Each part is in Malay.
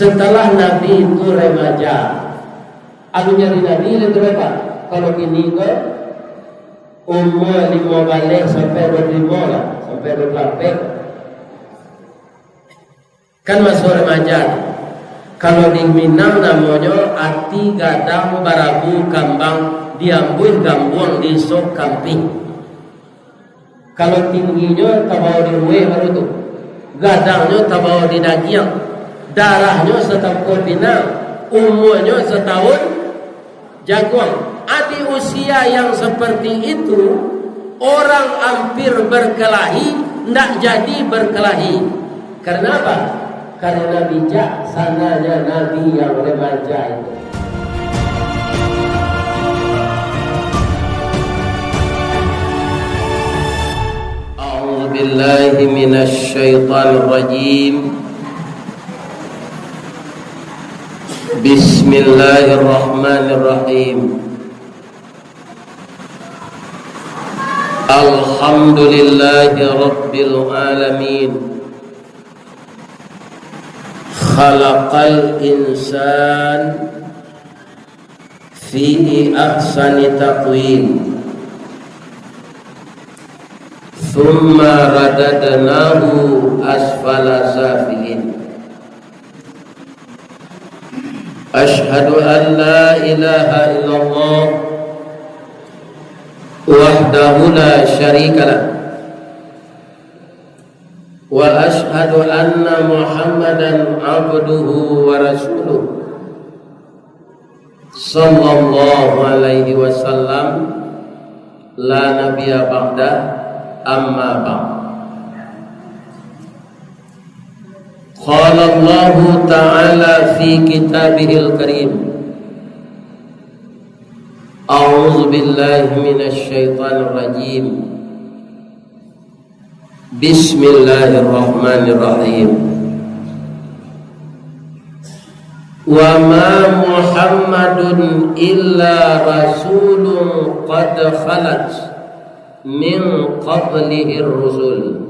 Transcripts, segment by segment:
setelah Nabi itu remaja. Aku jadi Nabi itu berapa? Kalau kini ke umur 5 balik sampai 25 lah, sampai 28. Kan masuk remaja. Kalau di Minang namanya ati gadang barabu kambang diambil gambuang di sok kamping. Kalau tingginya tabawa di ruwe baru tu. Gadangnya tabawa di daging. Darahnya setengah pinang. Umurnya setahun jaguang. Adi usia yang seperti itu orang hampir berkelahi, tidak jadi berkelahi. Karena apa? Karena bijaksananya Nabi yang remaja itu. A'udzu billahi minasy syaithanir rajim. Bismillahirrahmanirrahim. Alhamdulillahi rabbil alamin. Khalaqal insan fi ahsani taqwim. Thumma radadnahu asfala safilin. Ashhadu an la ilaha illallah wahdahu la syarika lah. Wa ashhadu anna Muhammadan abduhu wa rasuluh sallallahu alaihi wasallam la nabiyya ba'da amma ba'd. Qala Allah ta'ala fi kitabihil karim. A'udzu billahi minasy syaithanir rajim. Bismillahirrahmanirrahim. Wa ma Muhammadun illa rasulun qad khalat min qablihi ar-rusul.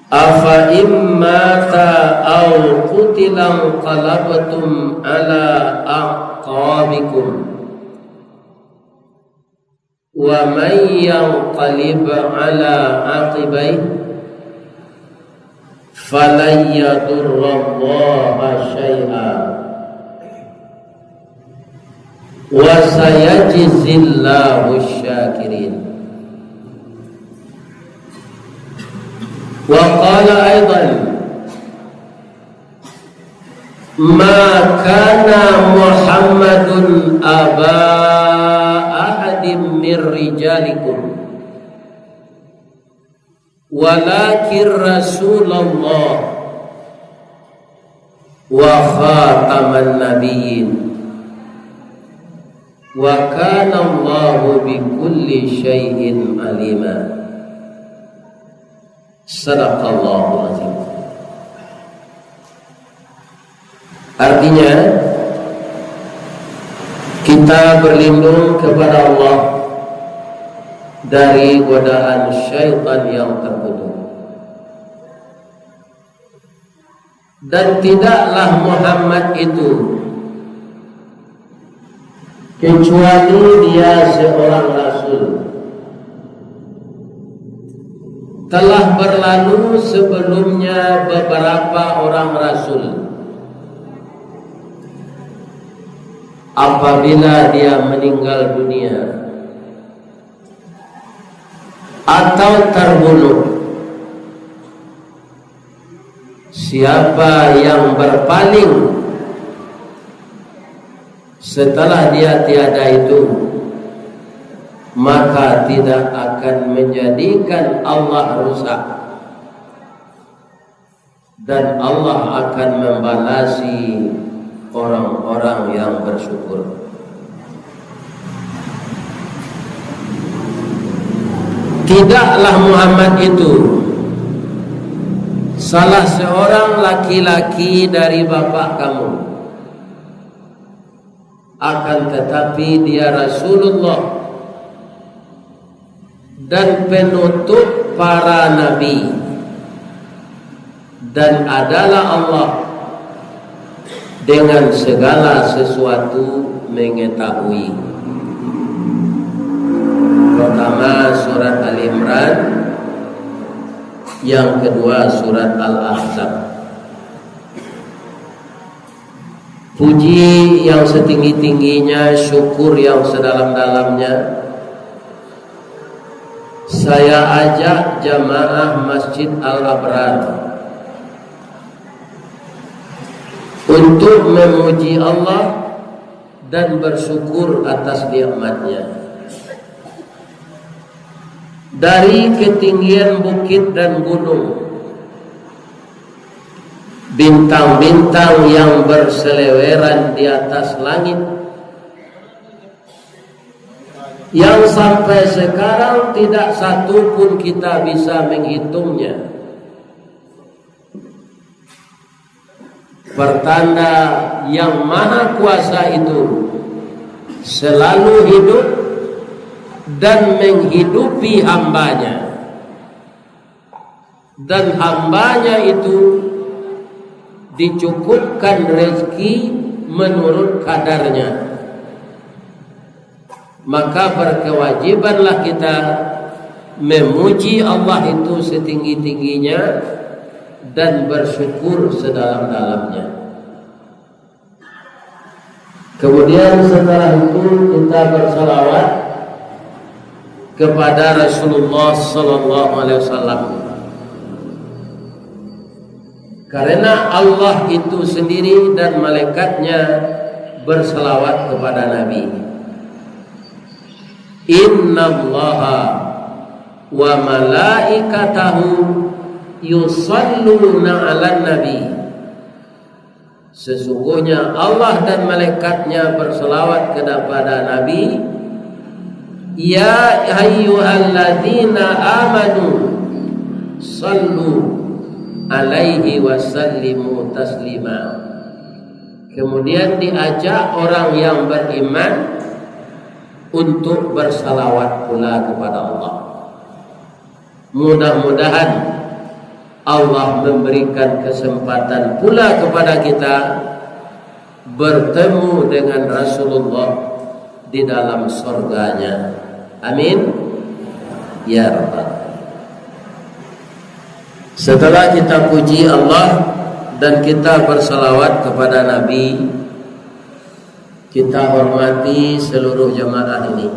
Afa immata aw qutilan qalabtum ala aqabikum. Wa man yanqalib ala aqibai falan yadurrallaha syai'a wa sayajzillahu syakirin. Wa qala aidan ma kana Muhammadun aba ahadim mir rijalikum walakin Rasulullah wa khataman nabiyyin wa kana Allahu bikulli syai'in alima. Sadaqallahul azim. Artinya kita berlindung kepada Allah dari godaan syaitan yang terkutuk. Dan tidaklah Muhammad itu kecuali dia seorang rasul. Telah berlalu sebelumnya beberapa orang rasul. Apabila dia meninggal dunia atau terbunuh, siapa yang berpaling setelah dia tiada itu, maka tidak akan menjadikan Allah rusak, dan Allah akan membalasi orang-orang yang bersyukur. Tidaklah Muhammad itu salah seorang laki-laki dari bapak kamu, akan tetapi dia Rasulullah dan penutup para nabi dan adalah Allah dengan segala sesuatu mengetahui. Pertama surat Al-Imran, yang kedua surat Al-Ahzab. Puji yang setinggi-tingginya, syukur yang sedalam-dalamnya, saya ajak jamaah Masjid Al-Abrar untuk memuji Allah dan bersyukur atas nikmatnya. Dari ketinggian bukit dan gunung, bintang-bintang yang berseleweran di atas langit, yang sampai sekarang tidak satu pun kita bisa menghitungnya, pertanda yang maha kuasa itu selalu hidup dan menghidupi hambanya, dan hambanya itu dicukupkan rezeki menurut kadarnya. Maka berkewajibanlah kita memuji Allah itu setinggi-tingginya dan bersyukur sedalam-dalamnya. Kemudian setelah itu kita bersalawat kepada Rasulullah sallallahu alaihi wasallam, karena Allah itu sendiri dan malaikatnya bersalawat kepada Nabi. Innallaha wa malaikatahu yusalluna 'alan nabi. Sesungguhnya Allah dan malaikatnya berselawat kepada Nabi. Ya ayyuhalladzina amanu sallu alaihi wasallimu taslima. Kemudian diajak orang yang beriman untuk bersalawat pula kepada Allah. Mudah-mudahan Allah memberikan kesempatan pula kepada kita bertemu dengan Rasulullah di dalam surganya. Amin ya rabbal. Setelah kita puji Allah dan kita bersalawat kepada Nabi, kita hormati seluruh jemaah ini.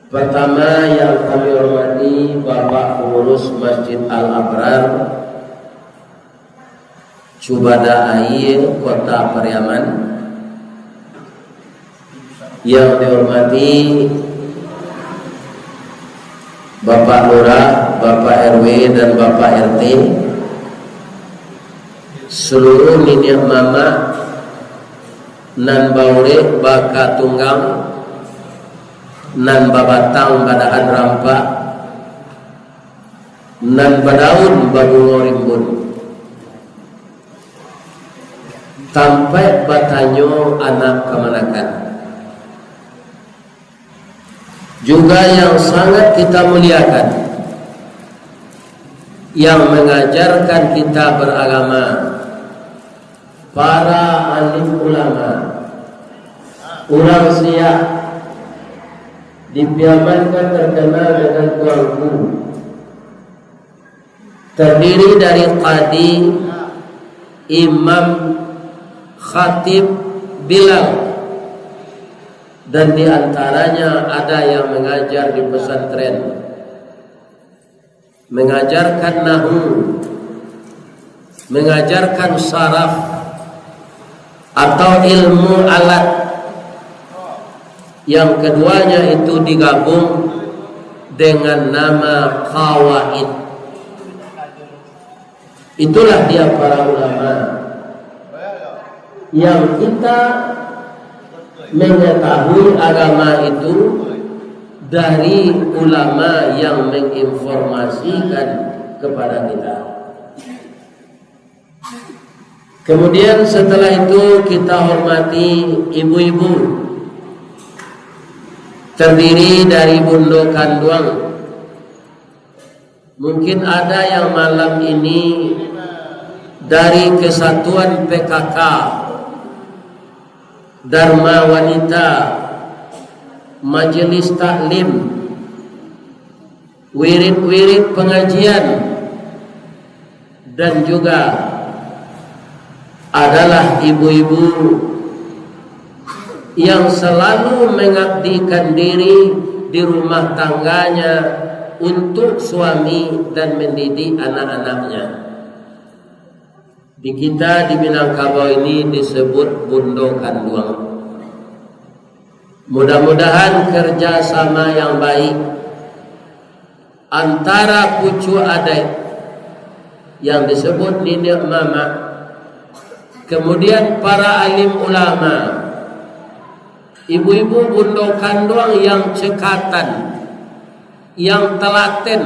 Pertama yang kami hormati Bapak Pengurus Masjid Al-Abrar Cubada Air Kota Pariaman, yang dihormati Bapak Lurah, Bapak RW dan Bapak RT, seluruh minyak mama nan baure baka tunggang nan babatang badahan rampak nan badaun babungo rimbun sampai batanyo anak kemanakan. Juga yang sangat kita muliakan, yang mengajarkan kita beragama, para alim ulama, orang Siak dipiamankan terkenal dengan tuanku, terdiri dari qadi, imam, khatib, bilal, dan diantaranya ada yang mengajar di pesantren, mengajarkan nahu, mengajarkan saraf atau ilmu alat. Yang keduanya itu digabung dengan nama qawaid. Itulah dia para ulama yang kita mengetahui agama itu dari ulama yang menginformasikan kepada kita. Kemudian setelah itu kita hormati ibu-ibu, terdiri dari Bundo Kanduang. Mungkin ada yang malam ini dari Kesatuan PKK, Dharma Wanita, Majelis Taklim, wirid-wirid pengajian, dan juga adalah ibu-ibu yang selalu mengabdikan diri di rumah tangganya untuk suami dan mendidik anak-anaknya. Di kita di Minangkabau ini disebut Bundo Kanduang. Mudah-mudahan kerjasama yang baik antara pucu adik yang disebut nenek mama, kemudian para alim ulama, ibu-ibu Bundo Kanduang yang cekatan, yang telaten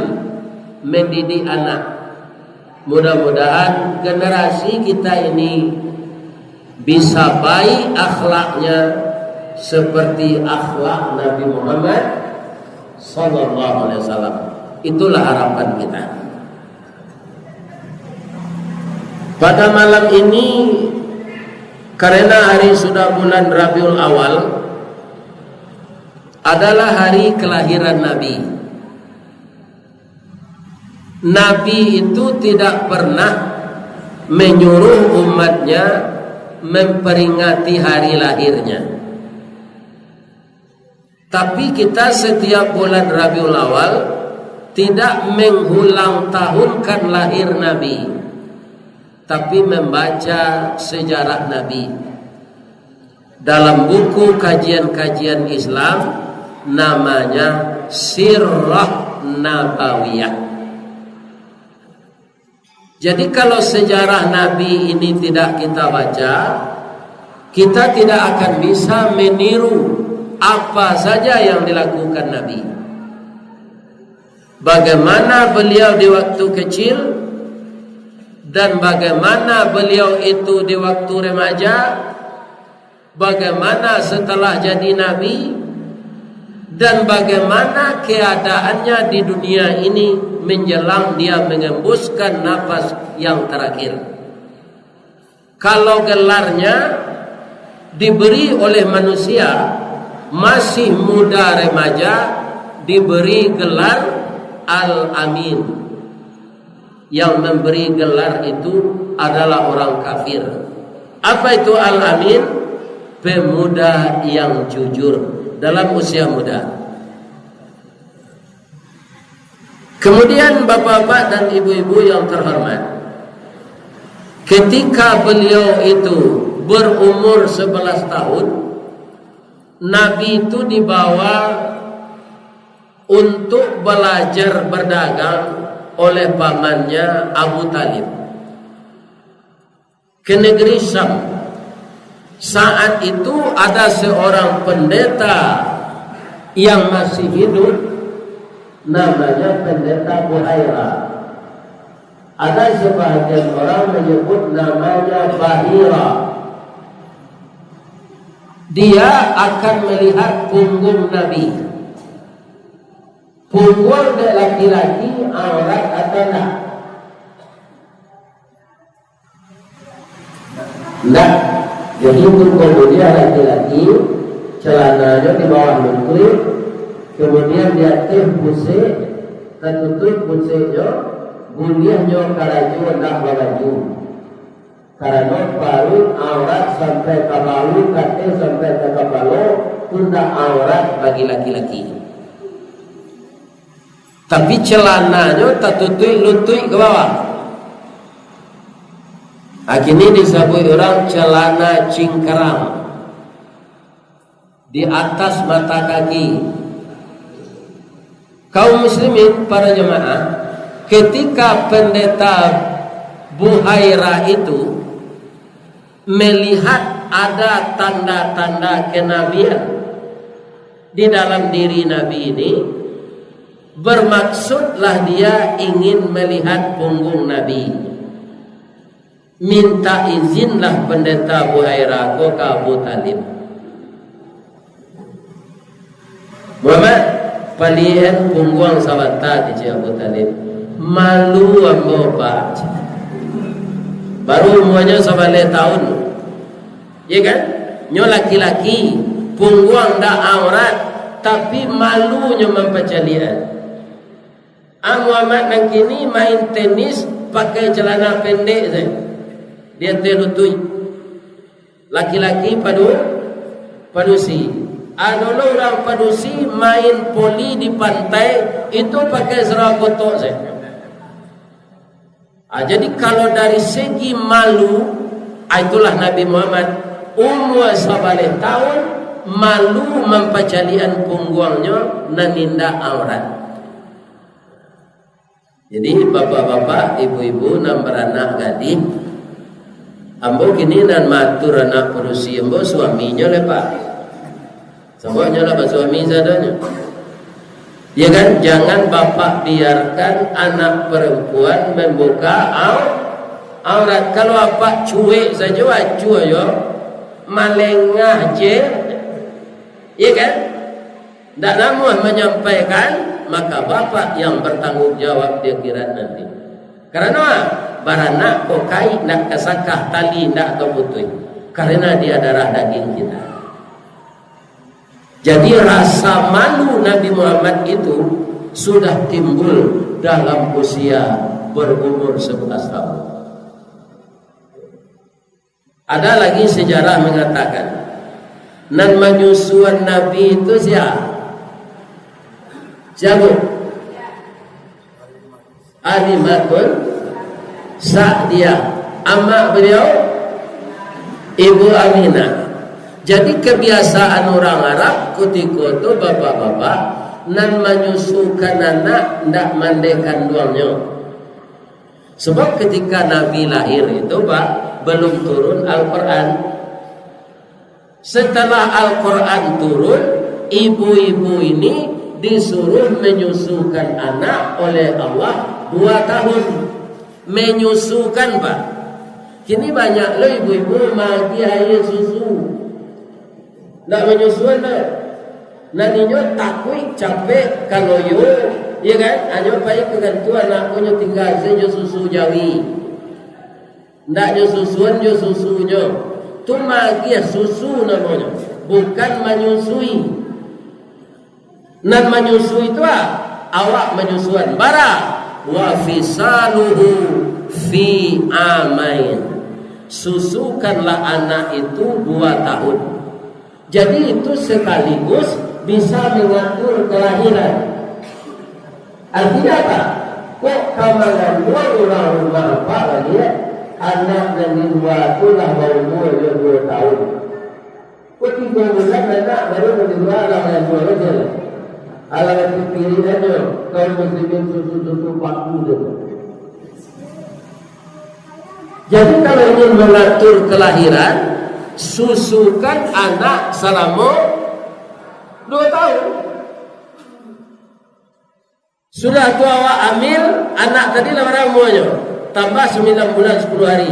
mendidik anak. Mudah-mudahan generasi kita ini bisa baik akhlaknya seperti akhlak Nabi Muhammad sallallahu alaihi wasallam. Itulah harapan kita. Pada malam ini, karena hari sudah bulan Rabiul Awal, adalah hari kelahiran Nabi. Nabi itu tidak pernah menyuruh umatnya memperingati hari lahirnya. Tapi kita setiap bulan Rabiul Awal tidak mengulang tahunkan lahir Nabi, tapi membaca sejarah Nabi. Dalam buku kajian-kajian Islam namanya Sirah Nabawiyah. Jadi kalau sejarah Nabi ini tidak kita baca, kita tidak akan bisa meniru apa saja yang dilakukan Nabi. Bagaimana beliau di waktu kecil, dan bagaimana beliau itu di waktu remaja, bagaimana setelah jadi Nabi, dan bagaimana keadaannya di dunia ini menjelang dia mengembuskan nafas yang terakhir. Kalau gelarnya diberi oleh manusia masih muda remaja, diberi gelar Al-Amin. Yang memberi gelar itu adalah orang kafir. Apa itu Al-Amin? Pemuda yang jujur dalam usia muda. Kemudian bapak-bapak dan ibu-ibu yang terhormat, ketika beliau itu berumur 11 tahun, Nabi itu dibawa untuk belajar berdagang oleh pamannya Abu Talib ke negeri Syam. Saat itu ada seorang pendeta yang masih hidup, namanya pendeta Buhaira. Ada sebagian orang menyebut namanya Bahira. Dia akan melihat punggung Nabi. Punggung laki-laki aurat atau tidak? Tidak. Jadi punggung dia laki-laki, celananya di bawah lutut, kemudian dia pusing, tertutup pusingnya, buliahnya karaju hendak beraju. Karena paru aurat sampai ke bahu, kaki sampai ke kepala, tidak aurat bagi laki-laki. Tapi celananya tertutup lutut ke bawah. Akhirnya disebut orang celana cingkrang di atas mata kaki. Kaum muslimin para jemaah, ketika pendeta Buhaira itu melihat ada tanda-tanda kenabian di dalam diri Nabi ini, bermaksudlah dia ingin melihat punggung Nabi. Minta izinlah pendeta Buhaira ke Abu Talib. Muhammad palihan punggung sabata di Abu Talib. Malu ambo pak. baru umurnya 11 tahun, ya kan? Nyo laki-laki pungguang dak aurat tapi malunya mempecalian. Muhammad nang kini main tenis pakai celana pendek saja. Dia telutui. Laki-laki padusi. Dulu orang padusi main poli di pantai itu pakai seragam kotor saja. Jadi kalau dari segi malu, itulah Nabi Muhammad umur 11 tahun malu mempecalian pungguangnya naninda aurat. Jadi bapak-bapak, ibu-ibu nan beranak gadis, ambo kini nan matur anak perusi ambo suaminya lepak. Semuanya lah suami sadanya. Ya kan, jangan bapak biarkan anak perempuan membuka aurat. Kalau apa cuek saja wacu ayo, malengah je, ya kan? Tak namun menyampaikan, maka bapak yang bertanggung jawab dia kira nanti. Karena baranak kokai nak kesakah tali nak kebutui. Karena dia darah daging kita. Jadi rasa malu Nabi Muhammad itu sudah timbul dalam usia berumur 11 tahun. Ada lagi sejarah mengatakan nan menyusuan Nabi itu siapa? Alimatun Sa'diyah, ama beliau Ibu Aminah. Jadi kebiasaan orang Arab ketika itu bapak-bapak nan menyusukan anak ndak mandikan duangnya. Sebab ketika Nabi lahir itu Pak belum turun Al-Quran. Setelah Al-Quran turun, ibu-ibu ini disuruh menyusukan anak oleh Allah 2 tahun. Menyusukan Pak. Kini banyak loh ibu-ibu magi air susu. Nak menyusuan dah. Naninya takut capek kalau yo, ya kan? Hanya payah kegantu anak punya tinggal saja susu jawi. Ndak yo susuan yo susunya. Tu magi susu namanya, bukan menyusui. Nan menyusui itu awak menyusuan bara wa fisaluhu fi amain. Susukanlah anak itu 2 tahun. Jadi itu sekaligus bisa mengatur kelahiran. Artinya apa? Kok kamangan orang rumah apa lagi ya? Anak dan dua itu lah baru umur 2 tahun. Kok 3 bulan anak baru berdua lah yang 2 aja lah. Alat pikirin aja. Kalau muslimin susu-susu paku dulu. Jadi kalau ingin mengatur kelahiran, susukan anak selama 2 tahun. Sudah tua awak amil anak tadi lah berapa umurnya? Tambah 9 bulan 10 hari.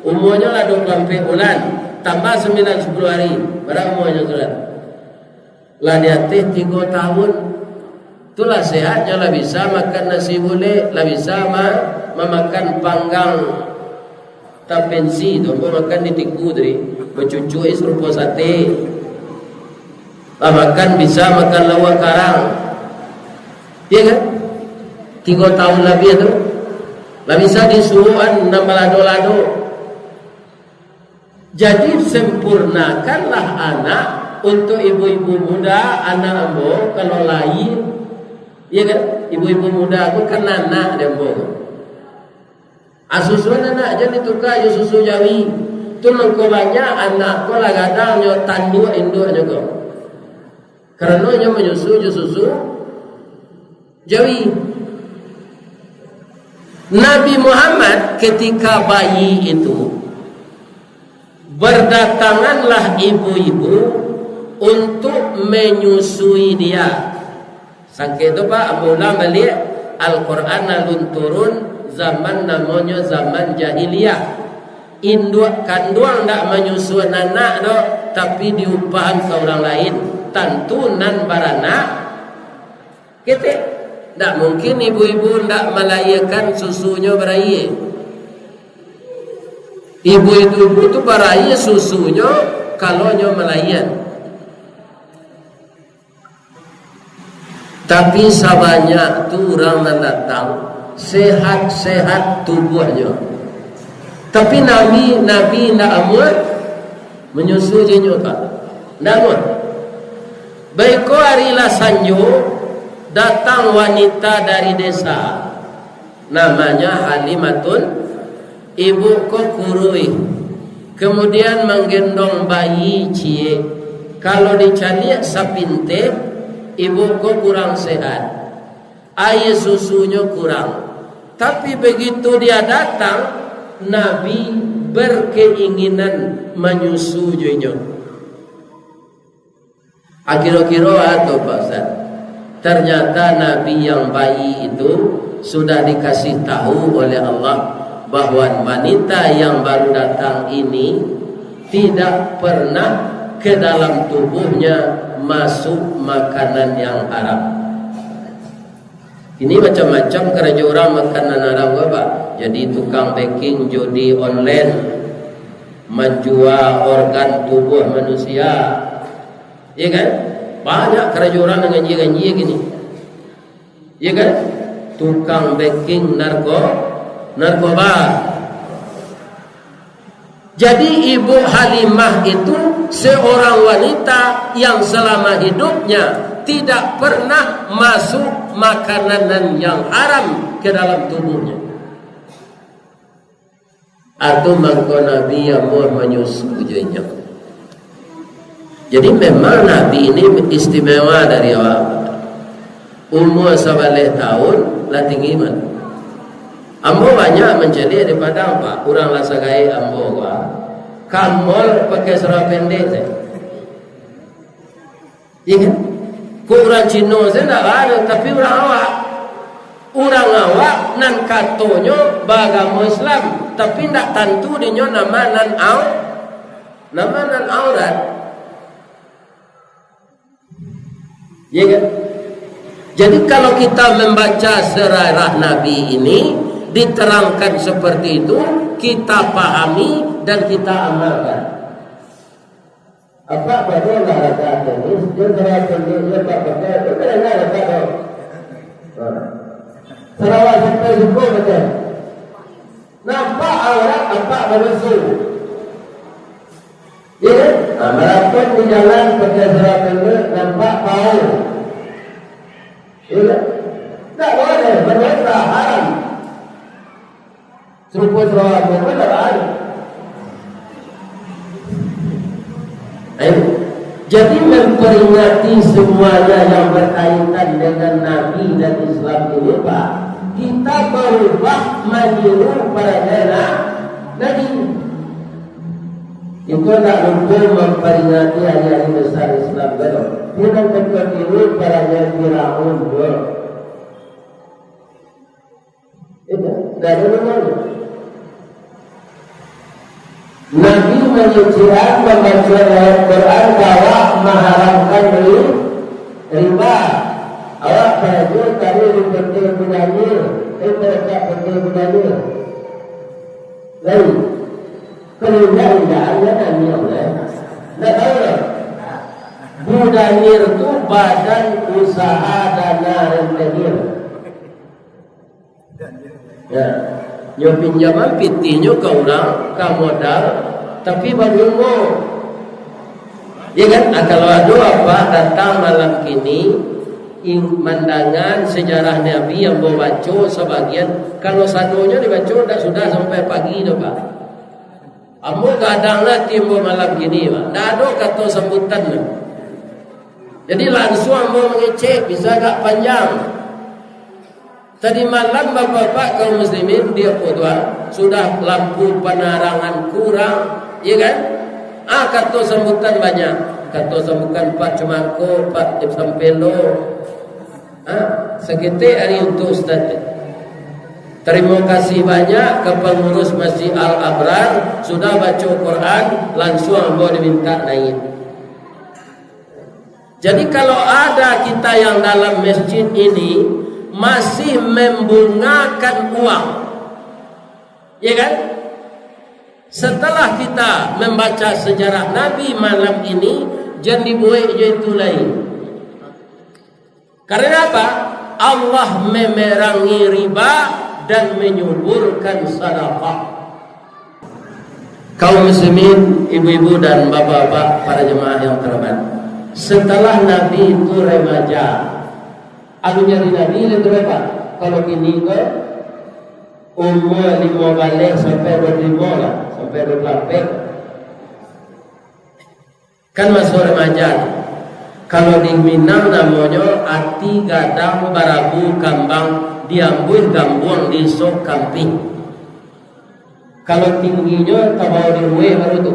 Umurnya lah 24 bulan. Tambah 9 10 hari. Berapa umurnya sudah? Lah dia 3 tahun. Itulah sehatnya lah bisa makan nasi gulai, lah bisa memakan panggang tapensi, tu makan di tiku tadi. Bercucui serupa sate. Makan bisa makan lawak karang. Iya kan? 3 tahun lebih itu. Lah bisa disuruhan nambah lado-lado. Jadi sempurnakanlah anak untuk ibu-ibu muda, anak ambo kalau lahir. Iya kan? Ibu-ibu muda aku kan anak dia ambo. Asusuan anak jadi tukar je susu jawi. Tu mengko banyak anak ko lah gadang nyo tanduk induk juga. Karena nyo menyusu je susu jawi. Nabi Muhammad ketika bayi itu berdatanganlah ibu-ibu untuk menyusui dia. Sangke itu Pak mula balik Al-Quran alun turun zaman namanya zaman jahiliyah. Induk kandung tak menyusuan anak dok, tapi diupahan ke orang lain. Tentu nan baranak kita tak mungkin ibu-ibu tak melayakan susunya berair. Ibu-ibu itu barai susunya kalau nyo melayan. Tapi sabanyak tu orang yang datang sehat-sehat tubuhnya. Tapi Nabi nak amun menyusu jenyo tak. Namun baik hari lasanyo datang wanita dari desa namanya Halimatun, ibu ko kurui, kemudian menggendong bayi cie. Kalau dicari sapinte, ibu ko kurang sehat, air susunya kurang. Tapi begitu dia datang, Nabi berkeinginan menyusuinya. Kira-kira atau Pak Ustaz, ternyata Nabi yang bayi itu sudah dikasih tahu oleh Allah bahwa wanita yang baru datang ini tidak pernah ke dalam tubuhnya masuk makanan yang haram. Ini macam-macam kerja orang makanan haram apa? Jadi tukang baking, judi online, menjual organ tubuh manusia, ya kan? Banyak kerja orang dengan janji gini, ya kan? Tukang baking narkoba. Jadi Ibu Halimah itu seorang wanita yang selama hidupnya tidak pernah masuk makanan yang haram ke dalam tubuhnya. Atau mangko Nabi yang mau menyusuinya. Jadi memang Nabi ini istimewa dari awal. Umur 11 tahun lah tinggi mana. Ambo banyak menjadi daripada apa? Kurang lah sagai ambo gua. Kamol pakai serah pendek saya. Iya kan? Kurang Cino saya tak ada, tapi orang awak. Orang awak nan katonyo bagamo Islam, tapi tak tentu dinyo nama nan aurat. Iya kan? Jadi kalau kita membaca sejarah Nabi ini diterangkan seperti itu, kita pahami dan kita amalkan. Apa betul nggak ada tenis? Dia terang sendiri apa betul? Betul nggak ada betul? Sarawak sampai suku betul. Nampak aurat apa betul? Ya, merapat di jalan pakai serap pendek nampak bau. Ya, tak boleh berwasa haram. Seruput serap pendek tak ada. Jadi memperingati semuanya yang berkaitan dengan Nabi dan Islam ini, Pak, kita berubah meniru pada Nabi. Itu nak lupa memperingati hari-hari besar Islam betul. Kita terkeliru pada Firaun dulu. Itu dari mana? Nabi menyucikan membaca ayat Quran bahwa mengharamkan riba. Awak saja tadi dipercaya budaya, tak percaya budaya. Lain, kerja-kerjaannya Nabi Allah. Nak tahu tak? Budaya itu badan usaha dana rentenir. Ya. Nyo pinjaman pitinya ke orang, ke modal, tapi baru mau. Ya kan? Kalau ada apa datang malam kini, mandangan sejarah Nabi yang mau baca sebagian, kalau sadonya dibaca sudah sampai pagi tu Pak. Ambo kadang-kadang timbul malam kini Pak. Tak ada kata sambutan. Jadi langsung ambo mengecek bisa tak panjang. Tadi malam bapak-bapak kaum muslimin dia khutbah, sudah lampu penerangan kurang, ya kan? Kata sambutan banyak. Kata sambutan Pak Cemangko, Pak Sampelo. Segitu hari untuk Ustaz. Terima kasih banyak ke pengurus Masjid Al-Abrar sudah baca Quran, langsung boleh diminta naik. Jadi kalau ada kita yang dalam masjid ini masih membungakan uang, ya kan? Setelah kita membaca sejarah Nabi malam ini, jangan dibuat itu lain. Karena apa? Allah memerangi riba dan menyuburkan sedekah. Kaum muslimin, ibu-ibu dan bapak-bapak, para jemaah yang terhormat, setelah Nabi itu remaja, aku jadi Nabi itu berapa? Kalau kini ke umur 5 balik sampai 25 lah, sampai 28 kan masuk remaja. Kalau di Minang namanya ati gadang barabu kambang diambil gambuang di sok kamping. Kalau tingginya tabawa di ruwe baru tu,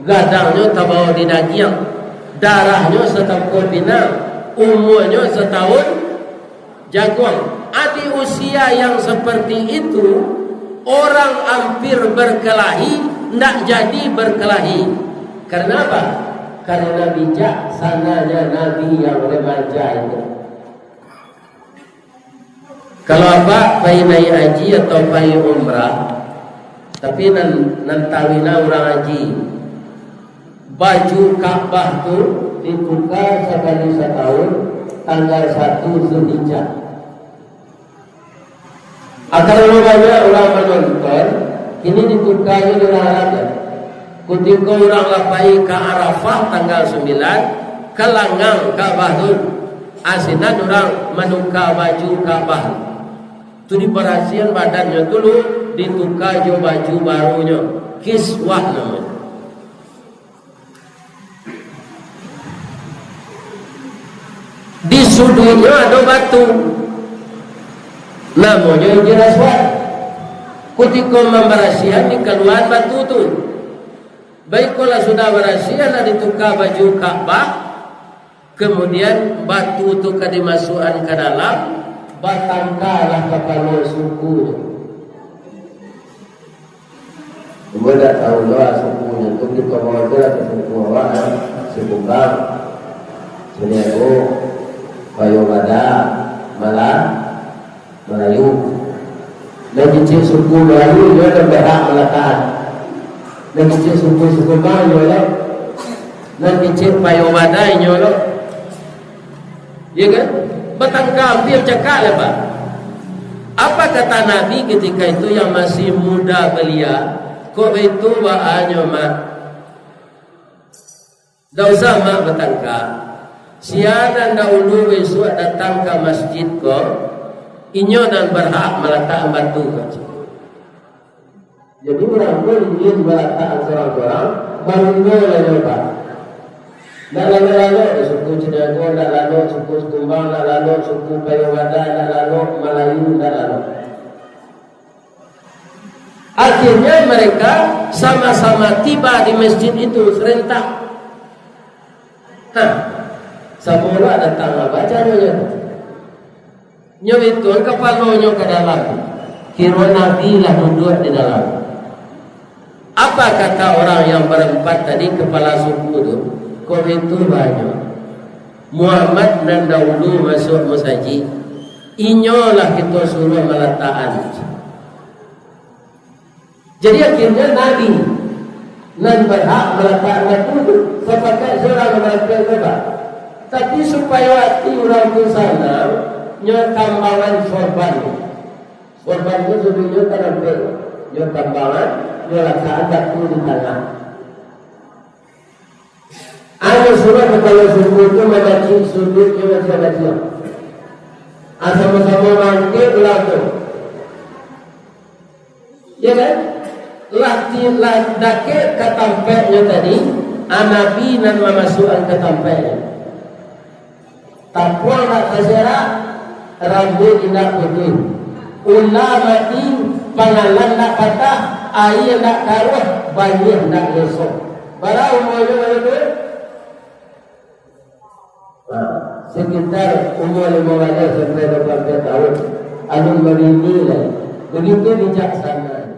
gadangnya tabawa di daging, darahnya setengkol pinang, umurnya setahun jaguang. Adi usia yang seperti itu, orang hampir berkelahi, tidak jadi berkelahi. Karena apa? Karena bijaksananya Nabi yang remaja itu. Kalau apa, pai naik haji atau pai umrah, tapi nantawina orang haji, baju Ka'bah tu ditukar sekali setahun tanggal 1 Zulhijjah. Akan banyak orang menonton, ini ditukarnya di Arab ya. Ketika orang lapai ke Arafah tanggal 9, ke Langang Ka'bah tu, asinan orang menukar baju Ka'bah. Tu di perhatian badannya dulu ditukar jo baju barunya, kiswah namanya. Di sudutnya ada batu, namanya Jiraswat. Ketika memberasihan di keluar batu tu, baik kalau sudah berasihan ditukar baju Ka'bah, kemudian batu tu dimasukkan ke dalam, batangkalah kepala suku. Cuma tak tahu lah sukunya tu kita bawa je ke suku awak, suku Bang, Senego, Bayobada, Melayu. Dan kecil suku Melayu dia ada berhak melekat. Dan kecil suku Bang dia, dan kecil Bayobada dia. Ya kan? Bertangkap dia cakap lah Pak. Apa kata Nabi ketika itu yang masih muda belia? Kok itu bahannya mak? Tak usah mak bertangkap. Siaran dahulu besok datang ke masjid kok, inyo dan berhak meletak batu. Jadi orang pun ingin meletak seorang-orang, baru dia lah Pak. Tak lalu-lalu suku Cedago, tak lalu suku Kumbang, tak lalu suku Bayawada, tak lalu Melayu, tak lalu. Akhirnya mereka sama-sama tiba di masjid itu serentak. Semua datang baca nyonya. Nyonya itu kepalanya ke dalam. Kira Nabi lah duduk di dalam. Apa kata orang yang berempat tadi kepala suku itu? Kau itu banyak. Muhammad dan dahulu masuk masjid. Inyolah kita suruh meletakkan. Jadi akhirnya Nabi nan berhak meletakkan itu sebagai seorang mereka. Tapi supaya hati orang itu sana nyotambangan sorban. Sorban itu sebenarnya terampil. Nyotambangan nyolakaan waktu di tangan. Ada surat kalau suku itu membaca sudutnya baca-baca. Sama-sama mangke belakang. Ya kan? Latih dake katampeknya tadi, Nabi dan memasukkan katampeknya. Tapuan nak terserak, rambut tidak putih. Ulah mati, pangalan nak patah, air nak karuh, banjir nak lesok. Barang umurnya berapa? Sekitar umur 15 sampai 24 tahun. Alun berinilai begitu bijaksana.